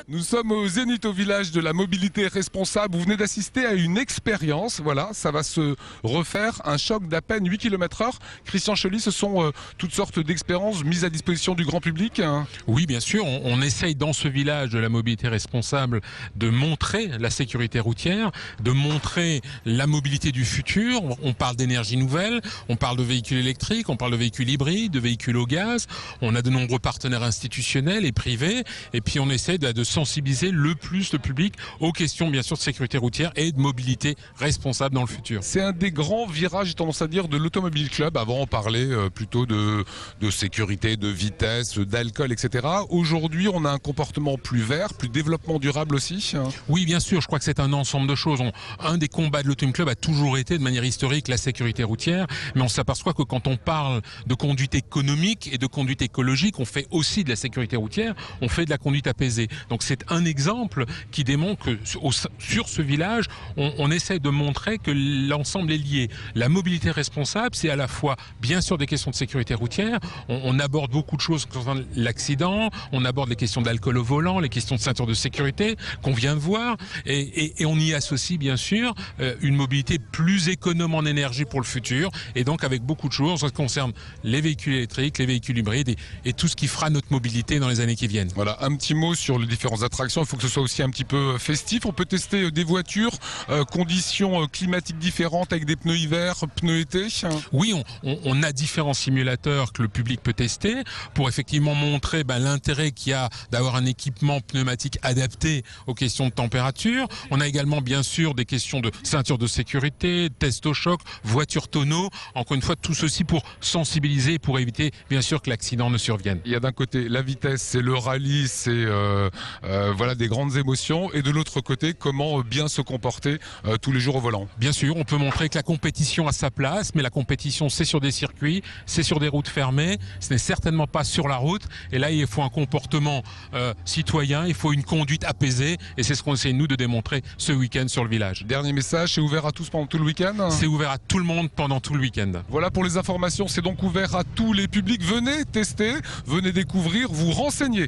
Nous sommes au Zénith, au village de la mobilité responsable. Vous venez d'assister à une expérience. Voilà, ça va se refaire. Un choc d'à peine 8 km/h. Christian Chely, ce sont toutes sortes d'expériences mises à disposition du grand public. Oui, bien sûr. On essaye dans ce village de la mobilité responsable de montrer la sécurité routière, de montrer la mobilité du futur. On parle d'énergie nouvelle, on parle de véhicules électriques, on parle de véhicules hybrides, de véhicules au gaz. On a de nombreux partenaires institutionnels et privés. Et puis on essaie de sensibiliser le plus le public aux questions bien sûr de sécurité routière et de mobilité responsable dans le futur. C'est un des grands virages, j'ai tendance à dire, de l'Automobile Club. Avant on parlait plutôt de sécurité, de vitesse, d'alcool, etc. Aujourd'hui on a un comportement plus vert, plus développement durable aussi. Oui, bien sûr, je crois que c'est un ensemble de choses. Un des combats de l'Automobile Club a toujours été de manière historique la sécurité routière, mais on s'aperçoit que quand on parle de conduite économique et de conduite écologique, on fait aussi de la sécurité routière, on fait de la conduite apaisée. Donc c'est un exemple qui démontre que sur ce village, on essaie de montrer que l'ensemble est lié. La mobilité responsable, c'est à la fois bien sûr des questions de sécurité routière, on aborde beaucoup de choses concernant l'accident, on aborde les questions d'alcool au volant, les questions de ceinture de sécurité qu'on vient de voir, et on y associe bien sûr une mobilité plus économe en énergie pour le futur, et donc avec beaucoup de choses, ça concerne les véhicules électriques, les véhicules hybrides, et tout ce qui fera notre mobilité dans les années qui viennent. Voilà, un petit mot sur les différentes attractions. Il faut que ce soit aussi un petit peu festif. On peut tester des voitures, conditions climatiques différentes avec des pneus hiver, pneus été. Oui, on a différents simulateurs que le public peut tester pour effectivement montrer l'intérêt qu'il y a d'avoir un équipement pneumatique adapté aux questions de température. On a également bien sûr des questions de ceinture de sécurité, test au choc, voiture tonneau. Encore une fois, tout ceci pour sensibiliser et pour éviter bien sûr que l'accident ne survienne. Il y a d'un côté la vitesse, c'est le rallye, c'est voilà des grandes émotions, et de l'autre côté comment bien se comporter tous les jours au volant. Bien sûr, on peut montrer que la compétition a sa place, mais la compétition c'est sur des circuits, c'est sur des routes fermées, ce n'est certainement pas sur la route, et là il faut un comportement citoyen, il faut une conduite apaisée, et c'est ce qu'on essaie nous de démontrer ce week-end sur le village. Dernier message, c'est ouvert à tous pendant tout le week-end? C'est ouvert à tout le monde pendant tout le week-end. Voilà pour les informations, c'est donc ouvert à tous les publics. Venez tester, venez découvrir, vous renseigner.